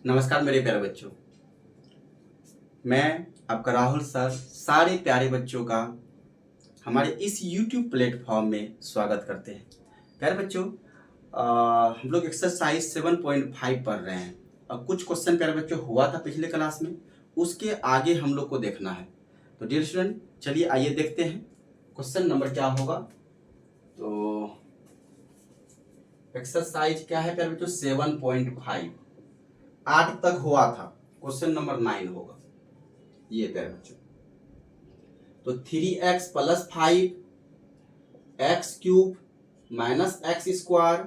नमस्कार मेरे प्यारे बच्चों। मैं आपका राहुल सर सारे प्यारे बच्चों का हमारे इस YouTube प्लेटफॉर्म में स्वागत करते हैं। प्यारे बच्चों, हम लोग एक्सरसाइज 7.5 पढ़ रहे हैं और कुछ क्वेश्चन प्यारे बच्चों हुआ था पिछले क्लास में, उसके आगे हम लोग को देखना है। तो डियर स्टूडेंट, चलिए आइए देखते हैं क्वेश्चन नंबर क्या होगा। तो एक्सरसाइज क्या है प्यारे बच्चों? 7.5 8 तक हुआ था, क्वेश्चन नंबर 9 होगा ये प्यारे बच्चों। तो 3x plus 5 x cube minus x square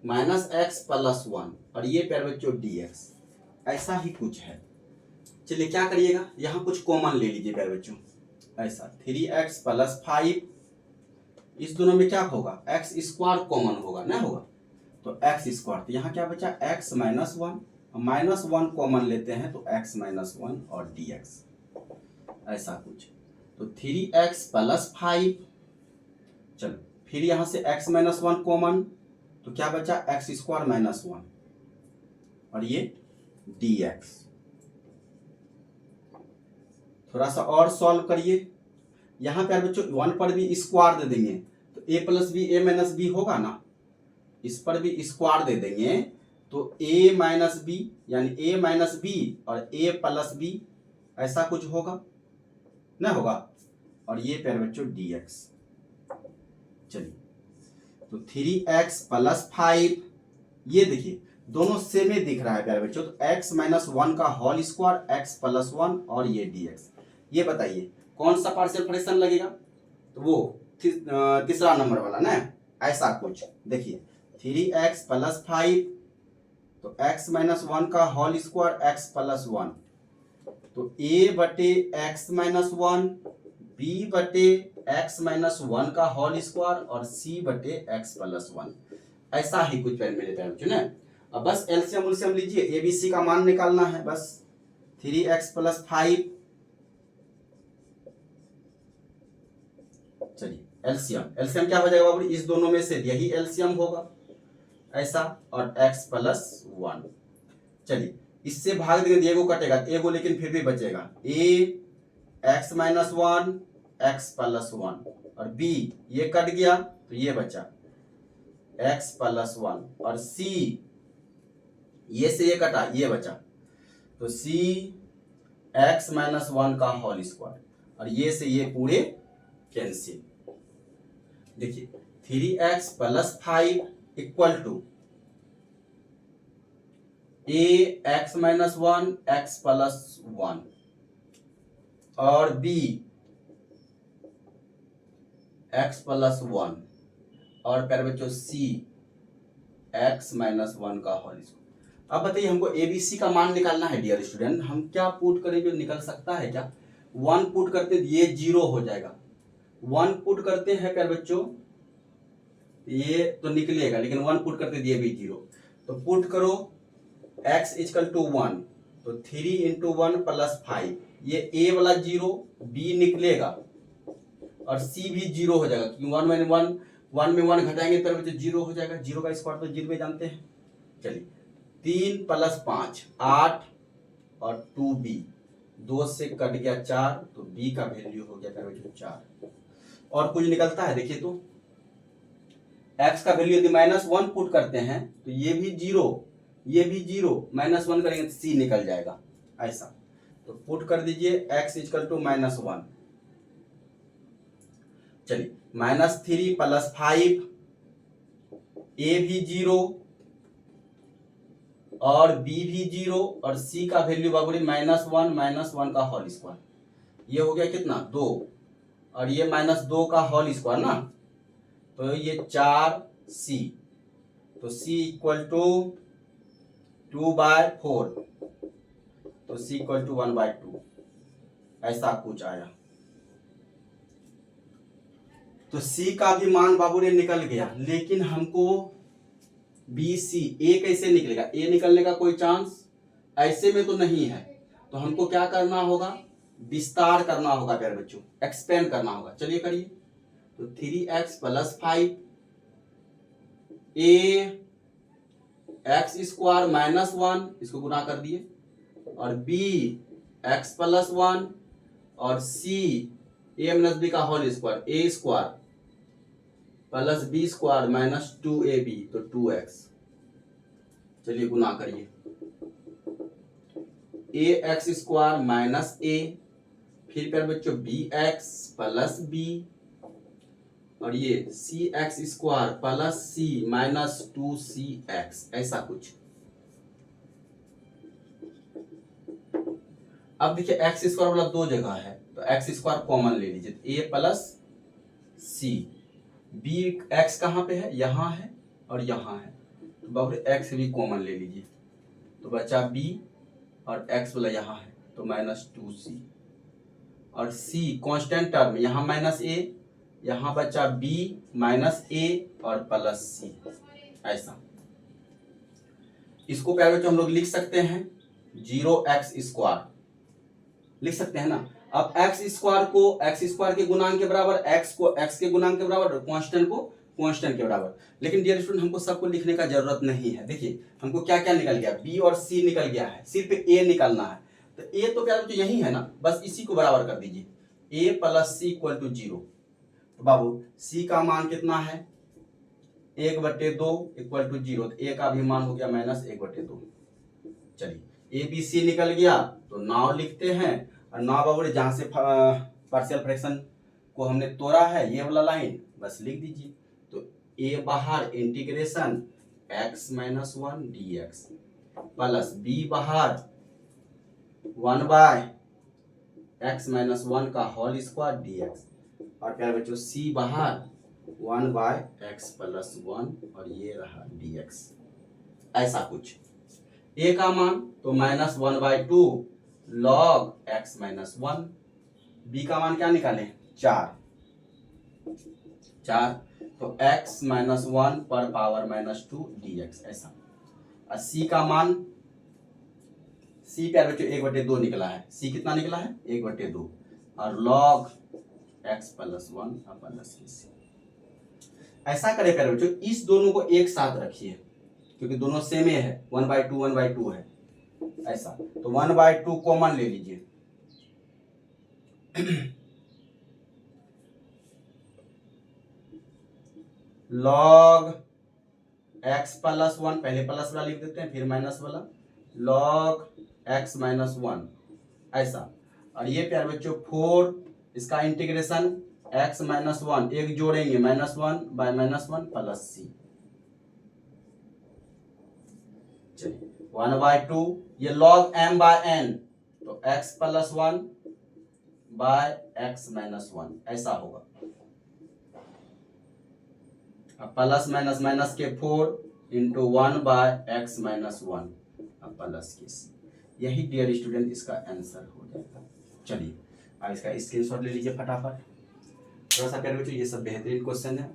minus x plus 1 और ये प्यारे बच्चों dx, ऐसा ही कुछ है। चलिए क्या करिएगा, यहाँ कुछ कॉमन ले लीजिए प्यारे बच्चों। ऐसा 3x प्लस 5, इस दोनों में क्या होगा? एक्स स्क्वायर कॉमन होगा ना, होगा तो एक्स स्क्वायर। तो यहाँ क्या बचा? x माइनस 1, माइनस 1 कॉमन लेते हैं तो x माइनस 1 और dx, ऐसा कुछ। तो 3x प्लस 5, चलो फिर यहां से x माइनस 1 कॉमन, तो क्या बचा? एक्स स्क्वायर माइनस 1 और ये dx। थोड़ा सा और सॉल्व करिए। यहां पे बच्चों 1 पर भी स्क्वायर दे देंगे तो a plus B A minus B होगा ना, इस पर भी स्क्वायर दे देंगे तो a माइनस बी यानी a माइनस बी और a प्लस बी, ऐसा कुछ होगा ना, होगा। और ये प्यारे बच्चों dx। चलिए तो 3x प्लस 5, ये देखिए दोनों सेम ही दिख रहा है प्यारे बच्चों। तो x माइनस 1 का होल स्क्वायर x प्लस 1 और ये dx। ये बताइए कौन सा पार्शियल फ्रैक्शन लगेगा? तो वो तीसरा नंबर वाला ना, ऐसा कुछ। देखिए 3x प्लस 5, तो x माइनस 1 का होल स्क्वायर x प्लस 1, तो a बटे x माइनस 1, b बटे x माइनस 1 का होल स्क्वायर और c बटे x प्लस 1, ऐसा ही कुछ मेरे प्यारे बच्चों ना। अब बस एलसीएम उलसीएम लीजिए, एबीसी का मान निकालना है बस। 3x प्लस 5, चलिए एलसीएम एलसीएम क्या हो जाएगा बाबू? इस दोनों में से यही एलसीएम होगा, ऐसा। और x प्लस 1, चलिए इससे भाग देंगे, एगो कटेगा एगो, लेकिन फिर भी बचेगा a x minus 1 x plus 1 और b ये कट गया तो ये बचा x प्लस 1 और c ये से ये कटा, ये बचा तो c x माइनस 1 का होल स्क्वायर और ये से ये पूरे कैंसिल। देखिए 3x plus 5 equal to a x minus 1 x plus 1 और b x प्लस 1 और प्यारे बच्चों c x माइनस 1 का होल स्क्वायर। अब बताइए हमको एबीसी का मान निकालना है डियर स्टूडेंट। हम क्या पुट करें जो निकल सकता है? क्या 1 पुट करते ये 0 हो जाएगा, 1 पुट करते हैं प्यारे बच्चों ये तो निकलेगा, लेकिन 1 पुट करते ये भी 0। तो पुट करो x इक्वल टू 1, तो 3 इंटू 1 प्लस 5, ये a वाला 0, b निकलेगा और c भी 0 हो जाएगा क्योंकि 1 में 1 में 1 घटाएंगे तो बच्चों 0 हो जाएगा। 0 का स्क्वायर तो 0 में जानते हैं। चलिए 3 प्लस 5 8 और 2b, 2 से कट गया 4 तो b का वैल्यू हो गया बच्चों 4। और कुछ निकलता है देखिए तो x का वैल्यू यदि माइनस 1 पुट करते हैं तो ये भी 0, ये भी 0, माइनस 1 करेंगे तो c निकल जाएगा, ऐसा। तो पुट कर दीजिए x इक्वल टू माइनस 1। चलिए माइनस 3 प्लस 5, a भी 0 और b भी 0 और c का वैल्यू बाबू माइनस 1 का होल स्क्वायर, ये हो गया कितना 2 और ये माइनस 2 का होल स्क्वायर ना, तो ये 4c, तो c इक्वल टू 2/4, तो c इक्वल टू 1/2, ऐसा कुछ आया। तो c का भी मान बाबू ने निकल गया, लेकिन हमको BC A कैसे निकलेगा? A निकलने का कोई चांस ऐसे में तो नहीं है, तो हमको क्या करना होगा? विस्तार करना होगा प्यारे बच्चों, एक्सपेंड करना होगा। चलिए करिए। तो 3x plus 5 a x square minus one, इसको गुना कर दिए, और बी एक्स प्लस वन, और सी ए माइनस बी का whole square, A square plus B square minus 2ab, तो 2x। चलिए गुना करिए, A X square minus A, फिर प्यारे बच्चों बी एक्स प्लस बी, और ये C X square plus C minus 2cx, ऐसा कुछ। अब देखिए एक्स स्क्वायर वाला दो जगह है, तो एक्स स्क्वायर कॉमन ले लीजिए, ए प्लस सी, बी एक्स कहाँ पे है, यहाँ है और यहाँ है, तो बाबू एक्स भी कॉमन ले लीजिए, तो बचा बी, और एक्स वाला यहाँ है तो माइनस 2c, और c कांस्टेंट टर्म, यहाँ माइनस a, यहाँ बचा b माइनस a और प्लस c, ऐसा। इसको प्यारे बच्चों हम लोग लिख सकते हैं 0x स्क्वायर, लिख सकते हैं ना। अब x स्क्वायर को x स्क्वायर के गुणांक के बराबर, x को x के गुणांक के बराबर, कांस्टेंट को कांस्टेंट के बराबर। लेकिन डियर स्टूडेंट हमको सबको लिखने का जरूरत नहीं है। देखिए हमको क्या क्या निकल गया, b और c निकल गया है, सिर्फ a निकलना है। तो a तो प्यारे बच्चों यही है ना, बस इसी को बराबर कर दीजिए, a plus C equal to 0। तो बाबू c का मान कितना है, 1/2 इक्वल टू 0, तो a का भी मान हो गया माइनस 1/2। चलिए a b c निकल गया, तो नाव लिखते हैं, और नाव बाबू जहां से पार्शियल फ्रैक्शन को हमने तोड़ा है, ये वाला लाइन बस लिख दीजिए। तो a बाहर integration x minus 1 dx plus b बाहर 1/x माइनस 1 का होल स्क्वायर dx, और प्यारे बच्चों c बाहर 1/x प्लस 1, और ये रहा dx, ऐसा कुछ। a का मान तो minus 1/2 log x minus 1, b का मान क्या निकाले 4, तो x माइनस 1 पर पावर माइनस 2 dx, ऐसा। और c का मान, c प्यारे बच्चों 1/2 निकला है, c कितना निकला है 1/2, और log x plus 1 plus c, ऐसा करे प्यारे बच्चों। इस दोनों को एक साथ रखिए क्योंकि दोनों सेम है, 1/2 है, ऐसा। तो 1/2 कॉमन ले लीजिए, log x प्लस 1, पहले प्लस वाला लिख देते हैं फिर माइनस वाला, log x माइनस 1, ऐसा। और ये प्यारे बच्चों 4, इसका इंटीग्रेशन x माइनस 1, एक जोड़ेंगे minus 1 by minus 1 plus c। चलिए 1/2, ये log m बाय n, तो x plus 1 by x minus 1, ऐसा होगा। अब प्लस माइनस माइनस के 4 इंटू 1/x माइनस 1 प्लस के c, यही डियर स्टूडेंट इसका आंसर हो जाएगा। चलिए अब इसका स्क्रीनशॉट ले लीजिए फटाफट। थोड़ा सा प्यारे बच्चों ये सब बेहतरीन क्वेश्चन है,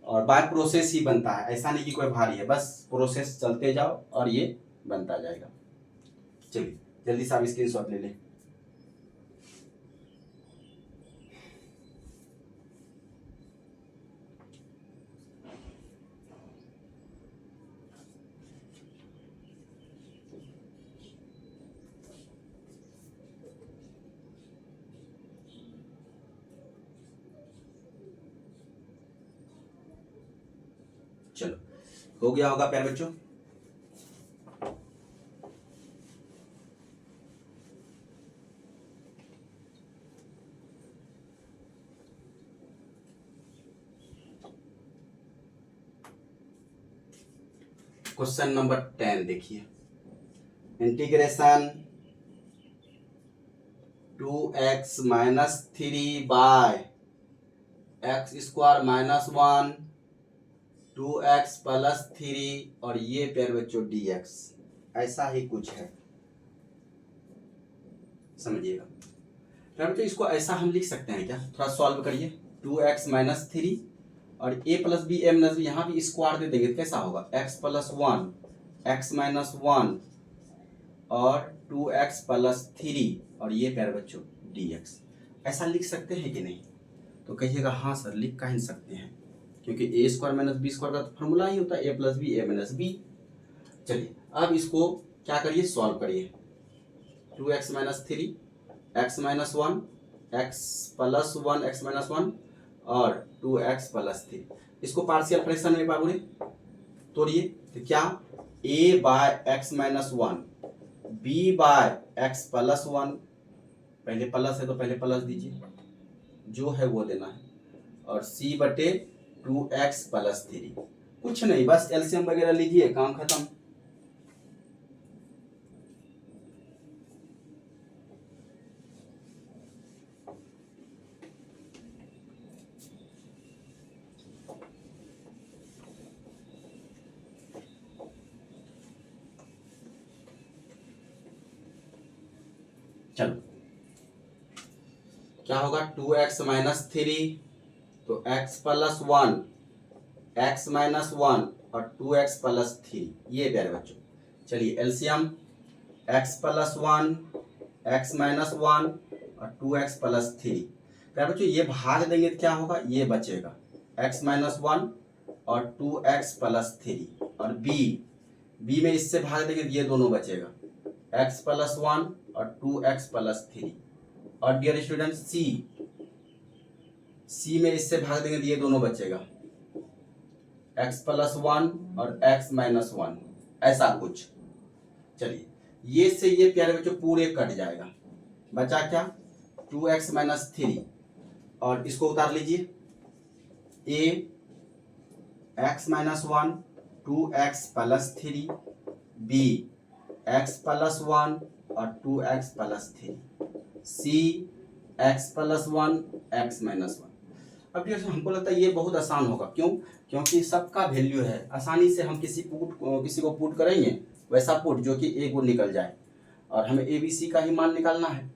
और बाय प्रोसेस ही बनता है, ऐसा नहीं कि कोई भारी है, बस प्रोसेस चलते जाओ और ये बनता जाएगा। चलिए जल्दी से आप स्क्रीनशॉट ले लें। चलो हो गया होगा प्यारे बच्चों। क्वेश्चन नंबर 10 देखिए, integration 2x minus 3 by x square minus 1 2x plus 3, और ये प्यारे बच्चों dx, ऐसा ही कुछ है, समझिएगा। प्यारे बच्चों इसको ऐसा हम लिख सकते हैं क्या, थोड़ा सॉल्व करिए। 2x माइनस 3 और a plus B A minus B, यहाँ भी स्क्वायर दे देंगे तो कैसा होगा, x प्लस 1 x माइनस 1 और 2x प्लस 3, और ये प्यारे बच्चों dx, ऐसा लिख सकते हैं कि नहीं? तो कहिएगा हाँ सर लिख कहीं सकते हैं, क्योंकि A square minus B square का तो फॉर्मूला ही होता है a plus B A minus B. चलिए अब इसको क्या करिए, सॉल्व करिए। 2x minus 3 x minus 1 x plus 1 x minus 1 और 2x प्लस 3, इसको पार्शियल फ्रैक्शन में बाबू ने तोड़िए। तो क्या a by x minus 1 b by x plus 1, पहले प्लस है तो पहले प्लस दीजिए, जो है वो देना है, और c बटे 2x प्लस 3, कुछ नहीं बस एलसीएम वगैरह लीजिए, काम खत्म। चलो क्या होगा, 2x माइनस 3 तो x प्लस 1 x माइनस 1 और 2x प्लस 3, ये प्यारे बच्चों। चलिए LCM, x plus 1 x minus 1 और 2x प्लस 3, प्यारे बच्चों ये भाग देंगे तो क्या होगा, ये बचेगा x माइनस 1 और 2x प्लस 3, और b में इससे भाग देंगे तो ये दोनों बचेगा x प्लस 1 और 2x प्लस 3, और डियर स्टूडेंट c में इससे भाग देंगे तो ये दोनों बचेगा x प्लस 1 और x माइनस 1, ऐसा कुछ। चलिए ये से ये प्यारे बच्चों पूरे कट जाएगा, बचा क्या 2x माइनस 3, और इसको उतार लीजिए a x minus 1 2x plus 3 b x plus 1 और 2x plus 3 c x plus 1 x minus 1। अब ये हमको लगता है ये बहुत आसान होगा, क्यों, क्योंकि सबका वैल्यू है, आसानी से हम किसी को पुट करेंगे, वैसा पुट जो कि a गुण निकल जाए, और हमें a b c का ही मान निकालना है।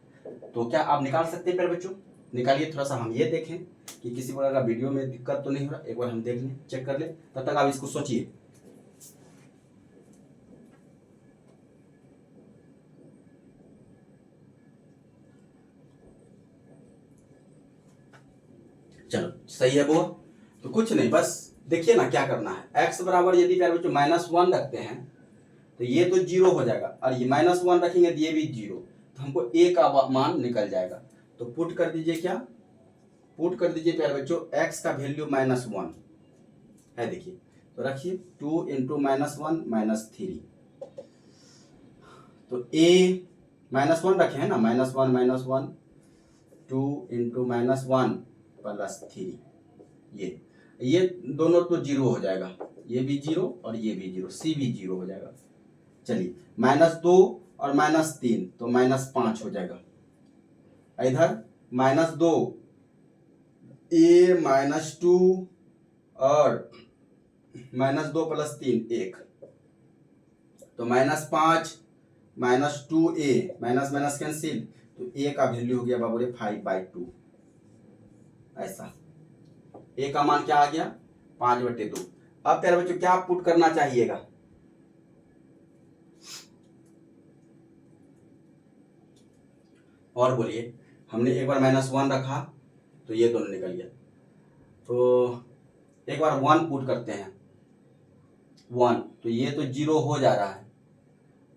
तो क्या आप निकाल सकते हैं प्यारे बच्चों, निकालिए। थोड़ा सा हम ये देखें कि किसी प्रकार का वीडियो में दिक्कत तो नहीं हो रहा, एक बार हम देख लें, चेक कर लें, तब तक आप इसको सोचिए। चलो सही है वो, तो कुछ नहीं, बस देखिए ना क्या करना है। x बराबर यदि प्यारे बच्चों -1 रखते हैं तो ये तो 0 हो जाएगा, और ये -1 रखेंगे तो ये भी 0, तो हमको a का मान निकल जाएगा। तो पुट कर दीजिए, क्या पुट कर दीजिए प्यारे बच्चों, x का वैल्यू -1 है, देखिए तो रखिए 2 इंटू -1 -3, तो a -1 रखे हैं ना, -1 2 इंटू -1 प्लस 3, ये दोनों तो 0 हो जाएगा, ये भी 0 और ये भी 0, सी भी 0 हो जाएगा। चलिए -2 और -3 तो -5 हो जाएगा, इधर -2 a -2 और -2 प्लस 3 1, तो -5 -2a, माइनस माइनस कैंसिल, तो a का वैल्यू हो गया बाबू रे 5/2, ऐसा a का मान क्या आ गया 5/2। अब प्यारे बच्चों क्या पुट करना चाहिएगा, और बोलिए, हमने एक बार -1 रखा तो ये दोनों निकल गया, तो एक बार 1 पुट करते हैं, 1 तो ये तो 0 हो जा रहा है,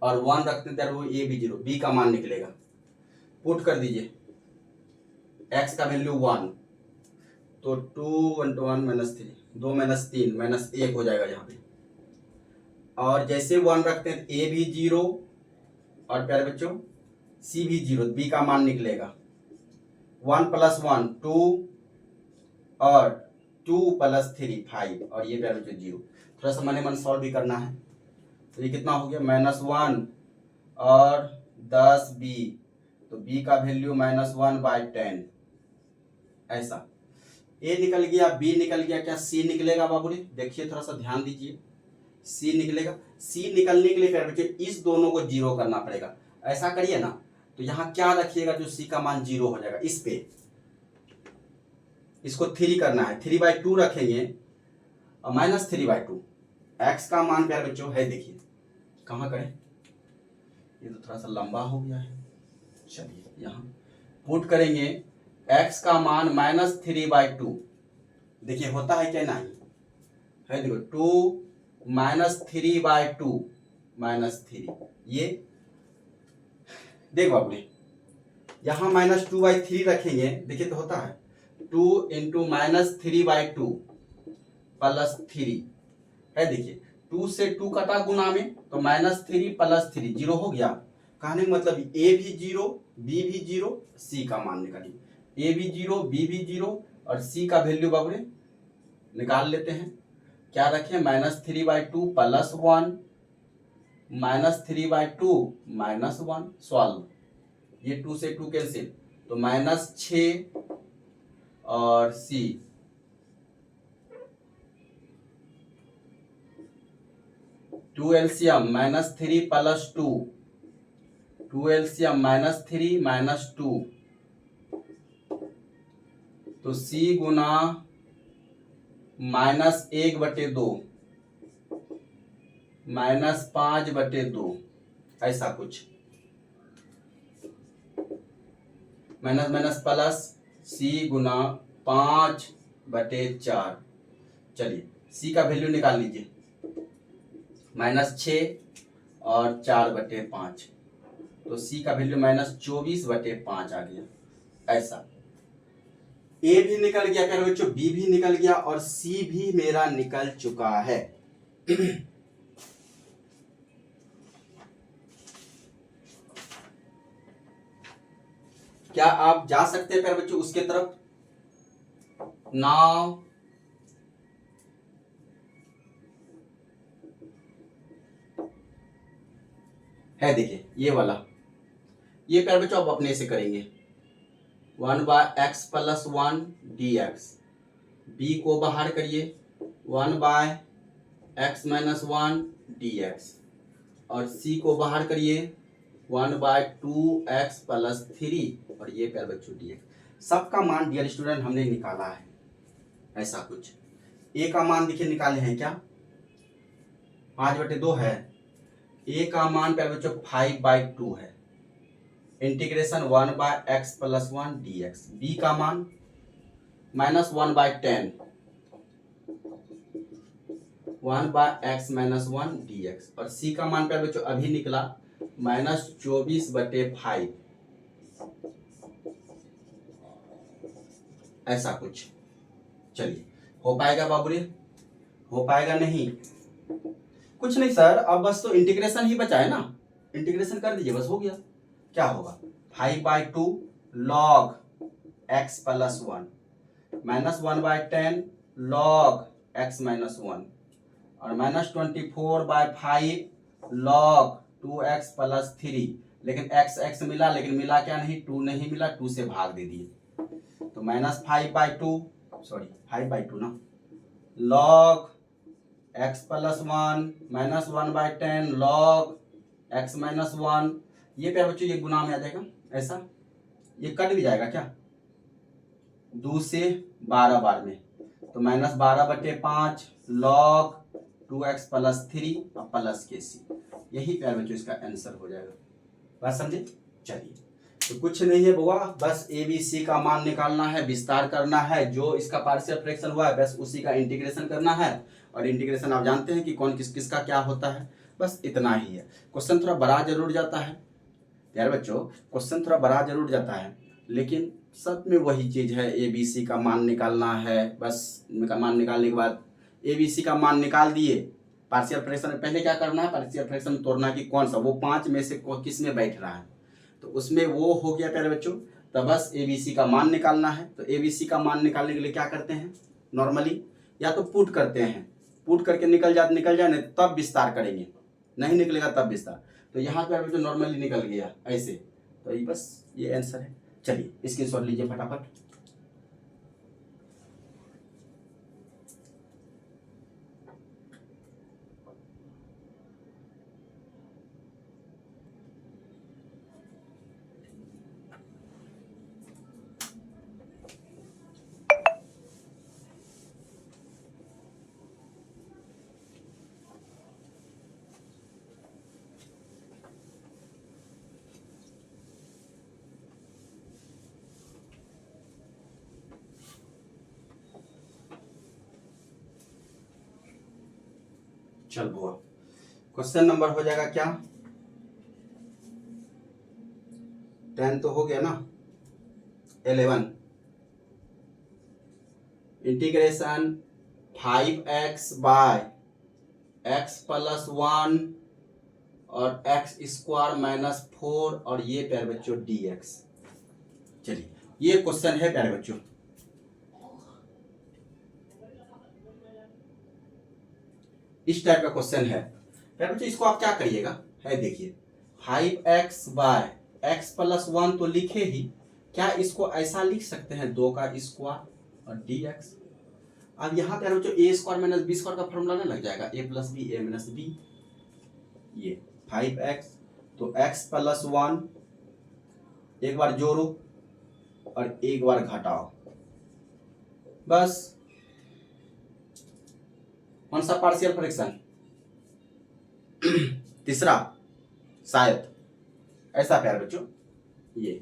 और 1 रखते हैं तो ये भी 0, b का मान निकलेगा, पुट कर दीजिए, x का वैल्यू 1, तो 2 इंटू 1 -3, 2 -3 -1 हो जाएगा यहाँ पे, और जैसे 1 रखते हैं a भी 0 और प्यारे बच्चों c भी 0, b का मान निकलेगा 1 + 1 2 और 2 + 3 5, और ये प्यारे बच्चों 0। थोड़ा सा मन सॉल्व भी करना है, तो ये कितना हो गया -1 और 10b, तो b का वैल्यू -1/10, ऐसा a निकल गया, b निकल गया, क्या c निकलेगा बाबू ने, देखिए थोड़ा सा ध्यान दीजिए, c निकलेगा। c निकलने के लिए प्यारे बच्चों इस दोनों को 0 करना पड़ेगा, ऐसा करिए ना, तो यहाँ क्या रखिएगा जो c का मान 0 हो जाएगा, इस पे इसको 3 करना है, 3/2 रखेंगे और -3/2, x का मान प्यारे बच्चों है, देखिए कहाँ करें, ये तो थोड़ा सा लंबा हो गया है, चलिए यहाँ पुट करेंगे, x का मान -3/2, देखिए होता है क्या नहीं है, देखो 2 -3/2 -3। ये देख बाबू, यहाँ -2/3 रखेंगे, देखिए तो होता है 2 × -3/2 + 3 है। देखिए 2 से 2 कटा गुना में, तो -3 + 3 0 हो गया। कहने का मतलब ए भी 0, बी भी 0, सी का मान निकालिए। ए भी 0, बी भी 0 और सी का वैल्यू बाबू निकाल लेते हैं। क्या रखें? -3/2 + 1, -3/2 -1। सॉल्व, ये 2 से 2 कैंसिल, तो -6 और सी 2 एलसीएम -3 + 2, 2 एलसीएम -3 - 2, तो सी गुना -1/2 -5/2 ऐसा कुछ, माइनस माइनस प्लस, सी गुना 5/4। चलिए सी का वैल्यू निकाल लीजिए, -6 और 4/5, तो सी का वैल्यू -24/5 आ गया। ऐसा ए भी निकल गया प्यारे बच्चों, बी भी निकल गया और सी भी मेरा निकल चुका है। क्या आप जा सकते हैं प्यारे बच्चों उसके तरफ? नाउ है, देखिए ये वाला, ये प्यारे बच्चों आप अपने से करेंगे। 1/x + 1 dx, b को बाहर करिए, 1/x - 1 dx, और c को बाहर करिए 1/2x + 3, और ये प्यारे बच्चों dx। सबका मान डियर स्टूडेंट हमने निकाला है। ऐसा कुछ a का मान देखिए निकाले हैं क्या? 5/2 है। a का मान प्यारे बच्चों 5/2 है। Integration 1/x + 1 dx। b का मान -1/10, 1/x - 1 dx, और c का मान प्यारे बच्चों अभी निकला -24/5। ऐसा कुछ। चलिए हो पाएगा बाबूरे? हो पाएगा नहीं? कुछ नहीं सर, अब बस तो इंटीग्रेशन ही बचा है ना, इंटीग्रेशन कर दीजिए बस, हो गया। क्या होगा? 5/2 log x + 1 -1/10 log x - 1, और -24/5 log 2x + 3। लेकिन x x मिला, लेकिन मिला क्या नहीं? 2 नहीं मिला, 2 से भाग दे दिए, तो -5/2, सॉरी 5/2 ना, log x + 1 -1/10 log x - 1। ये प्यारे बच्चों ये गुना में आ जाएगा। ऐसा ये कट भी जाएगा क्या? 2 से 12 बार में, तो -12/5 log 2x + 3 और प्लस के सी। यही प्यारे बच्चों इसका आंसर हो जाएगा। बात समझे? चलिए, तो कुछ नहीं है बुआ, बस ए बी सी का मान निकालना है, विस्तार करना है। जो इसका पार्शियल फ्रैक्शन हुआ है बस उसी का इंटीग्रेशन करना है, और इंटीग्रेशन आप जानते हैं कि कौन किस किस का क्या होता है। बस इतना ही है। क्वेश्चन थोड़ा बड़ा जरूर जाता है यार बच्चों, क्वेश्चन थोड़ा बड़ा जरूर जाता है, लेकिन सब में वही चीज है, ए बी सी का मान निकालना है। बस मान निकालने के बाद ए बी सी का मान निकाल दिए, पार्शियल फ्रैक्शन पहले क्या करना है? पार्शियल फ्रैक्शन तोड़ना कि कौन सा, वो 5 में से किस में बैठ रहा है, तो उसमें वो हो गया प्यारे बच्चों। तो बस ए बी सी का मान निकालना है। तो ए बी सी का मान निकालने के लिए क्या करते हैं? नॉर्मली या तो पुट करते हैं, पुट करके निकल जाए नहीं तब विस्तार करेंगे, नहीं निकलेगा तब विस्तार। तो यहाँ पे जो नॉर्मली निकल गया ऐसे, तो ये बस ये आंसर है। चलिए स्क्रीनशॉट लीजिए फटाफट। चल बुआ, क्वेश्चन नंबर हो जाएगा क्या 10 तो हो गया ना 11 integration 5x bye x plus 1 और x स्क्वायर माइनस 4 और ये प्यारे बच्चों dx। चलिए ये क्वेश्चन है प्यारे बच्चों। इस टाइप का क्वेश्चन है प्यारे बच्चों। इसको आप क्या करिएगा है देखिए 5x बाय x प्लस 1 तो लिखे ही, क्या इसको ऐसा लिख सकते हैं 2 का स्क्वायर और dx। अब यहाँ पे बच्चों A square minus B square का फॉर्मूला ना लग जाएगा a plus B A minus B. ये 5x तो x प्लस 1 एक बार जोड़ो और एक बार घटाओ, बस। कौन सा पार्शियल फ्रैक्शन तीसरा शायद ऐसा प्यार बच्चों। ये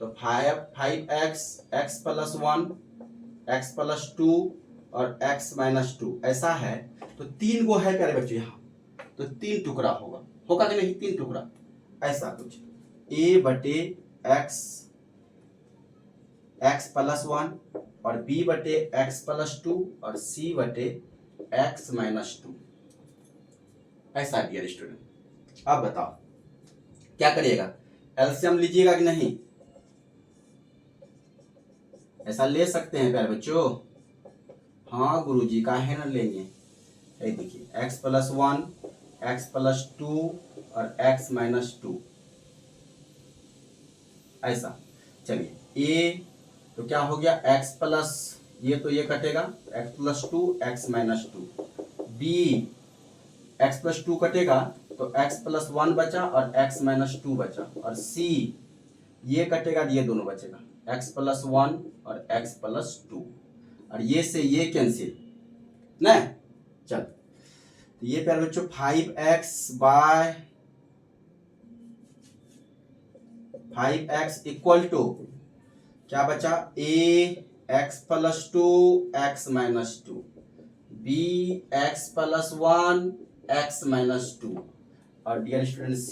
तो 5x x plus 1 x plus 2 और x माइनस 2 ऐसा है। तो 3 गो है प्यारे बच्चों यहाँ, तो 3 टुकड़ा होगा कि नहीं 3 टुकड़ा ऐसा कुछ a बटे x प्लस 1 और b बटे x प्लस 2 और c बटे x माइनस 2 ऐसा डियर स्टूडेंट। अब बताओ क्या करिएगा, एलसीएम लीजिएगा कि नहीं? ऐसा ले सकते हैं प्यारे बच्चों। हाँ गुरुजी काहे ना लेंगे। ये देखिए x प्लस 1 x प्लस 2 और x माइनस 2 ऐसा। चलिए a तो क्या हो गया x प्लस, ये तो ये कटेगा x plus 2 x minus 2। b x plus 2 कटेगा तो x प्लस 1 बचा और x माइनस 2 बचा। और c ये कटेगा ये दोनों बचेगा x प्लस 1 और x प्लस 2 और ये से ये कैंसिल ना। चल तो ये प्यारे बच्चों 5x bye 5x equal to क्या बचा a x plus 2 x minus 2 b x plus 1 x minus 2 और dear student c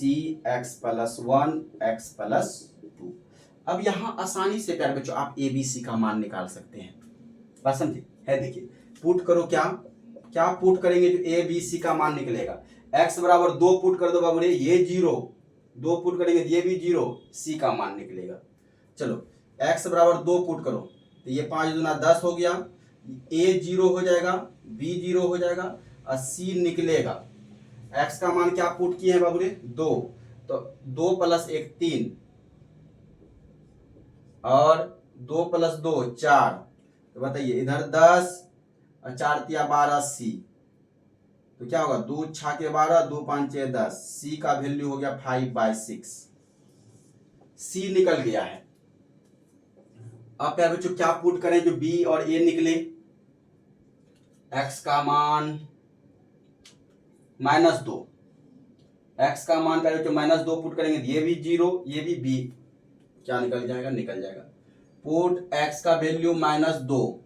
x plus 1 x plus 2। अब यहाँ आसानी से प्यारे बच्चों आप a b c का मान निकाल सकते हैं। बात समझे है? देखिए पुट करो, क्या पुट करेंगे जो a b c का मान निकलेगा। x बराबर 2 पुट कर दो बाबू रे, ये 0, 2 पुट करेंगे ये भी 0, c का मान निकलेगा। चलो x बराबर 2 पुट करो तो ये 5 दूना 10 हो गया, a 0 हो जाएगा, b 0 हो जाएगा और c निकलेगा। x का मान क्या पुट किए हैं बाबू रे 2, तो 2 प्लस 1 3 और 2 प्लस 2 4। तो बताइए इधर 10 और 4 तिया 12 c, तो क्या होगा 2 6 के 12 2 5 6 10, c का वैल्यू हो गया 5/6, c निकल गया है। अब प्यारे बच्चों क्या पुट करें जो b और a निकले। x का मान -2, x का मान प्यारे बच्चों -2 पुट करेंगे ये भी 0 ये भी b, क्या निकल जाएगा पुट x का वैल्यू -2।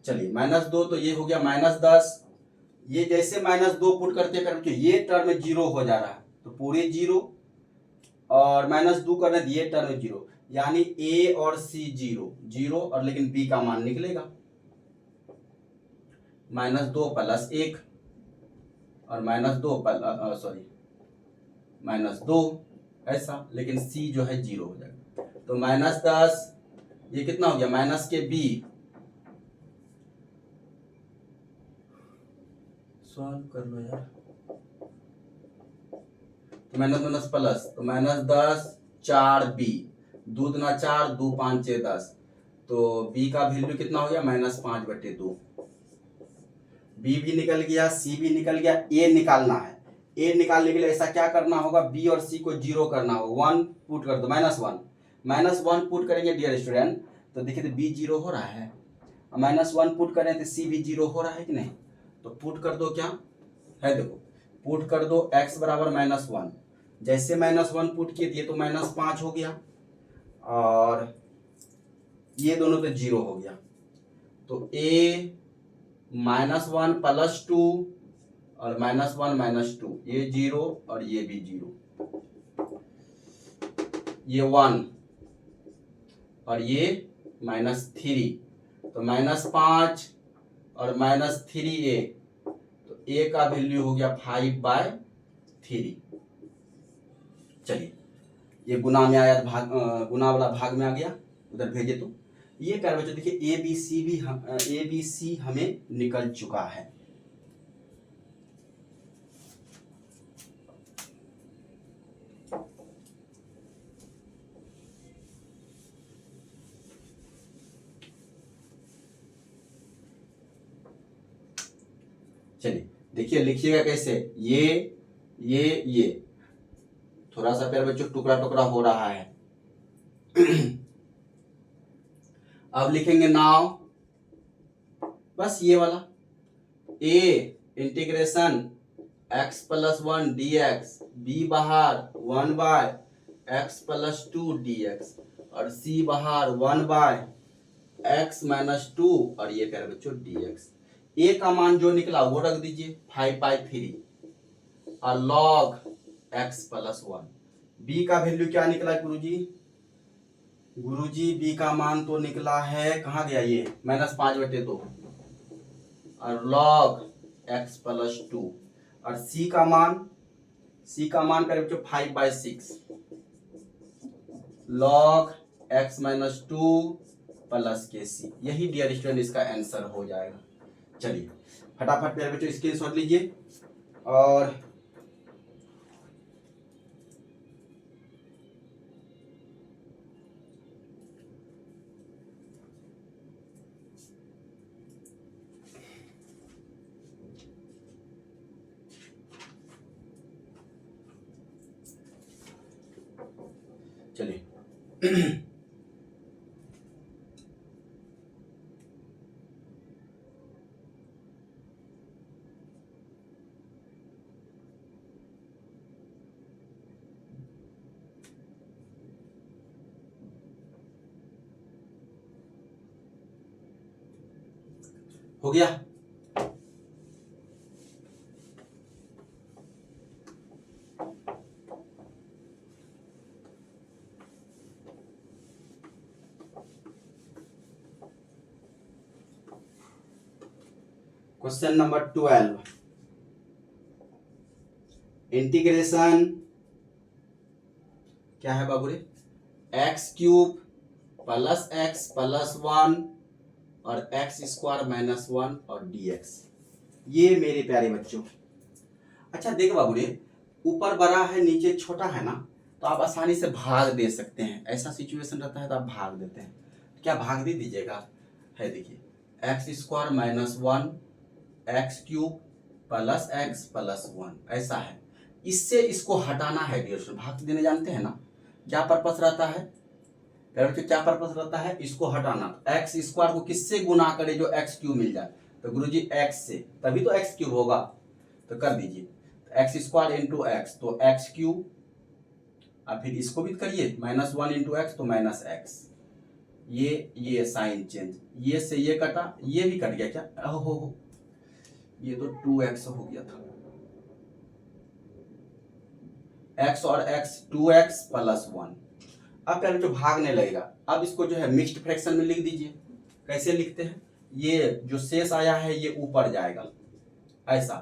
चलिए -2 तो ये हो गया -10, ये जैसे -2 पुट करते हैं बच्चों ये टर्म 0 हो जा रहा है तो पूरे 0 और -2 कर रहे हैं ये टर्म 0, यानी a और c 0 और लेकिन b का मान निकलेगा -2 प्लस 1 और -2 ऐसा, लेकिन c जो है 0 हो जाएगा। तो -10 ये कितना हो गया माइनस के b, सॉल्व कर लो यार, तो माइनस प्लस तो -10 4b, 2 दूना 4 2 5 6 10, तो b का वैल्यू कितना हो गया -5/2। b भी निकल गया, c भी निकल गया, a निकालना है। a निकालने के लिए ऐसा क्या करना होगा b और c को 0 करना होगा, 1 पुट कर दो -1 पुट करेंगे डियर स्टूडेंट तो देखिए तो b 0 हो रहा है, -1 पुट करें तो c भी 0 हो रहा है कि नहीं। तो पुट कर दो क्या है, देखो पुट कर दो x बराबर -1, जैसे -1 पुट किए ये तो -5 हो गया और ये दोनों तो 0 हो गया। तो a -1 + 2 और -1 -2, ये 0 और ये भी 0, ये 1 और ये -3, तो -5 और -3a, तो a का वैल्यू हो गया 5/3। चलिए ये गुना में आया, भाग गुना वाला भाग में आ गया, उधर भेजे तो ये प्यारे बच्चों देखिए ए बी सी हमें निकल चुका है। चलिए देखिए लिखिएगा कैसे, ये थोड़ा सा प्यारे बच्चों टुकड़ा टुकड़ा हो रहा है। अब लिखेंगे नाउ, बस ये वाला a integration x + 1 dx, b बाहर 1/x + 2 dx और c बाहर 1/x - 2 और ये प्यारे बच्चों dx। a का मान जो निकला वो रख दीजिए 5/3 और log x + 1। b का वैल्यू क्या निकला गुरुजी b का मान तो निकला है, कहाँ गया ये, -5/2 और log x + 2 और c का मान प्यारे बच्चों 5/6 log x - 2 + kc। यही डियर स्टूडेंट इसका आंसर हो जाएगा। चलिए फटाफट प्यारे बच्चों स्क्रीनशॉट लीजिए और चलिए हो गया। क्वेश्चन नंबर 12, इंटीग्रेशन क्या है बाबू रे, x³ + x + 1 और x² - 1 और dx। ये मेरे प्यारे बच्चों, अच्छा देख बाबू रे, ऊपर बड़ा है नीचे छोटा है ना, तो आप आसानी से भाग दे सकते हैं। ऐसा सिचुएशन रहता है तो आप भाग देते हैं, क्या भाग दे दीजिएगा, है देखिए x² - 1 x³ + x + 1 ऐसा है। इससे इसको हटाना है डियर स्टूडेंट, भाग देने जानते हैं ना, क्या पर्पस रहता है, क्या पर्पस रहता है, इसको हटाना। x² को किससे गुना करे जो x³ मिल जाए, तो गुरुजी x से, तभी तो x³ होगा, तो कर दीजिए x² × x तो x³ और फिर इसको भी करिए -1 × x तो -x, ये साइन चेंज, ये से ये कटा, ये भी कट गया क्या, हो ये तो 2x हो गया था, x और x 2x + 1। अब प्यारे जो भागने लगेगा, अब इसको जो है मिक्स्ड फ्रैक्शन में लिख दीजिए। कैसे लिखते हैं, ये जो शेष आया है ये ऊपर जाएगा ऐसा,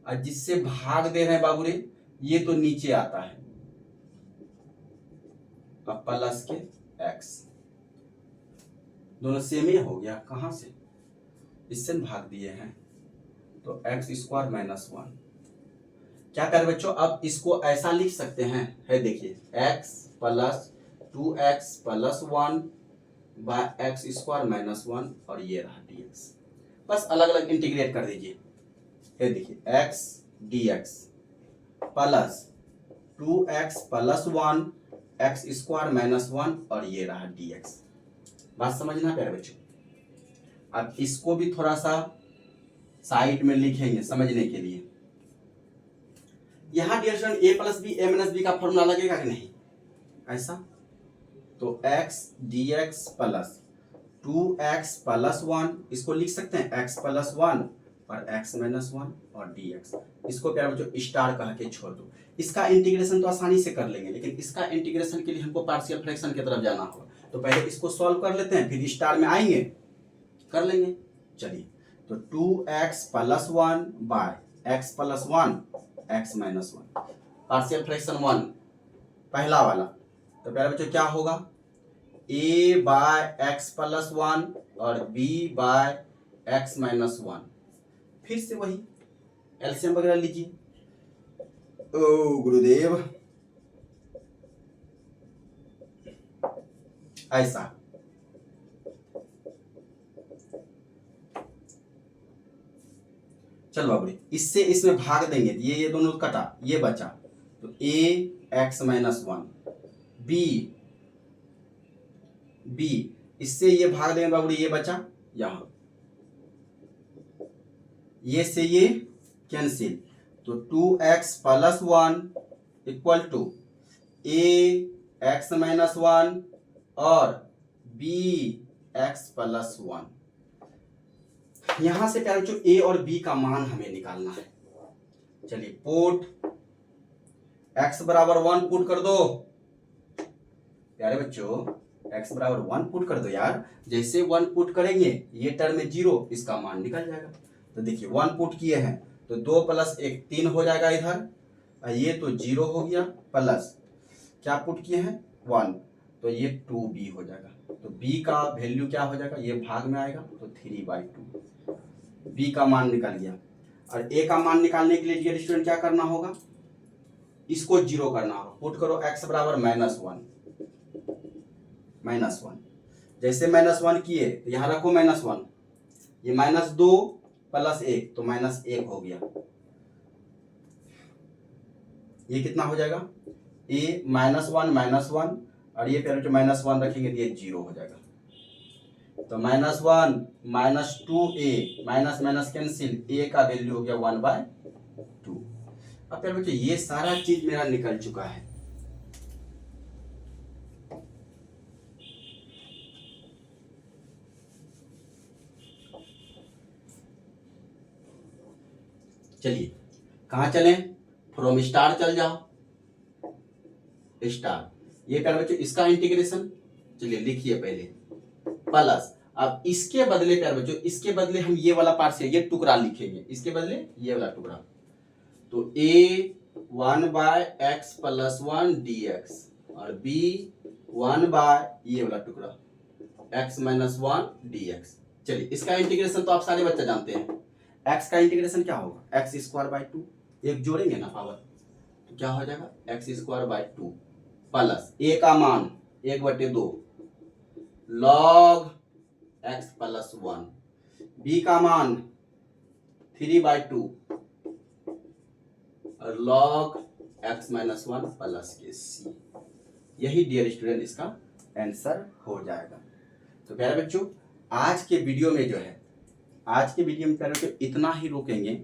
और जिससे भाग दे रहे हैं बाबू रे ये तो नीचे आता है, अब प्लस के x, दोनों सेम ही हो गया, कहां से, इससे भाग दिए हैं तो x² - 1। क्या करें बच्चों, अब इसको ऐसा लिख सकते हैं, है देखिए x + 2x + 1 / x² - 1 और ये रहा dx। बस अलग अलग इंटीग्रेट कर दीजिए, ये देखिए x dx + 2x + 1 x² - 1 और ये रहा dx। बात समझना प्यारे बच्चों। अब इसको भी थोड़ा सा साइड में लिखेंगे समझने के लिए। यहां dear student a + b a - b का फॉर्मूला लगेगा कि नहीं, ऐसा, तो x dx + 2x + 1 इसको लिख सकते हैं x + 1 और x माइनस 1 और dx। इसको प्यारे बच्चों स्टार कह के छोड़ दो। इसका इंटीग्रेशन तो आसानी से कर लेंगे, लेकिन इसका इंटीग्रेशन के लिए हमको पार्शियल फ्रैक्शन की तरफ जाना होगा। तो पहले इसको सॉल्व कर लेते हैं, फिर स्टार में आएंगे, कर लेंगे। चलिए, तो 2x plus 1 by x plus 1 x minus 1, partial fraction 1 पहला वाला। तो प्यारे बच्चों क्या होगा, a बाय x प्लस 1 और b बाय x माइनस 1। फिर से वही एलसीएम वगैरह लीजिए। ओ गुरुदेव, ऐसा चल बाबू, इससे इसमें भाग देंगे, ये दोनों कटा, ये बचा, तो a x माइनस 1 b इससे ये भाग देंगे बाबू, ये बचा यहां, ये से ये कैंसिल, तो 2x plus 1 equal to a x minus 1 और b x प्लस 1। यहां से प्यारे बच्चों a और b का मान हमें निकालना है। चलिए, पुट x बराबर 1 पुट कर दो प्यारे बच्चों, x बराबर 1 पुट कर दो यार। जैसे 1 पुट करेंगे ये टर्म में 0, इसका मान निकल जाएगा। तो देखिए 1 पुट किए हैं तो 2 प्लस 1 3 हो जाएगा इधर, ये तो 0 हो गया, प्लस क्या पुट किए हैं 1, तो ये 2b हो जाएगा। तो b का वैल्यू क्या हो जाएगा, ये भाग में आएगा तो 3/2, b का मान निकल गया। और a का मान निकालने के लिए डियर स्टूडेंट क्या करना होगा, इसको 0 करना होगा। पुट करो x बराबर -1, जैसे -1 किए तो यहां रखो -1, ये -2 प्लस 1 तो -1 हो गया। ये कितना हो जाएगा, a -1 और ये प्यारे -1 रखेंगे तो ये 0 हो जाएगा। तो -1 -2a minus minus cancel, a का वैल्यू हो गया 1/2। अब प्यारे बच्चों ये सारा चीज मेरा निकल चुका है। चलिए कहां चलें, फ्रॉम स्टार चल जाओ, स्टार। ये प्यारे बच्चों इसका इंटीग्रेशन, चलिए लिखिए पहले, प्लस अब इसके बदले प्यारे बच्चों, इसके बदले हम ये वाला पार्ट से ये टुकड़ा लिखेंगे, इसके बदले ये वाला टुकड़ा, तो a 1/x प्लस 1 dx और b 1/ ये वाला टुकड़ा x माइनस 1 dx। चलिए इसका इंटीग्रेशन तो आप सारे बच्चे जानते हैं, x का इंटीग्रेशन क्या होगा, x²/2, एक जोड़ेंगे ना पावर, तो क्या हो जाएगा x²/2 प्लस a का मान 1/2 log x प्लस 1, b का मान 3/2 और log x माइनस 1 प्लस के c। यही डियर स्टूडेंट इसका आंसर हो जाएगा। तो प्यारे बच्चों आज के वीडियो में जो है, आज के वीडियो में प्यारे बच्चों इतना ही रोकेंगे,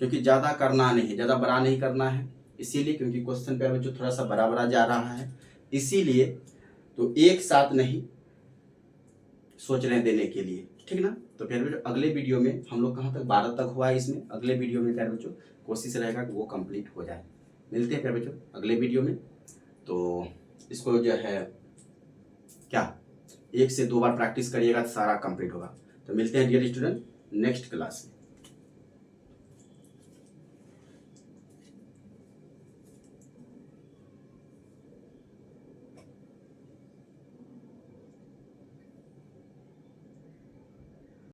क्योंकि ज़्यादा करना नहीं, ज़्यादा बड़ा नहीं करना है, इसीलिए क्योंकि क्वेश्चन प्यारे बच्चों थोड़ा सा बड़ा बड़ा जा रहा है, इसीलिए तो एक साथ नहीं सोच रहे हैं देने के लिए, ठीक ना। तो प्यारे बच्चों अगले वीडियो में हम लोग कहाँ तक 12 तक हुआ है इसमें, अगले वीडियो में प्यारे बच्चों कोशिश रहेगा कि वो कंप्लीट हो जाए। मिलते हैं प्यारे बच्चों अगले वीडियो में। तो इसको जो है क्या 1 से 2 बार प्रैक्टिस करिएगा तो सारा कंप्लीट होगा। तो मिलते हैं डियर स्टूडेंट नेक्स्ट क्लास में।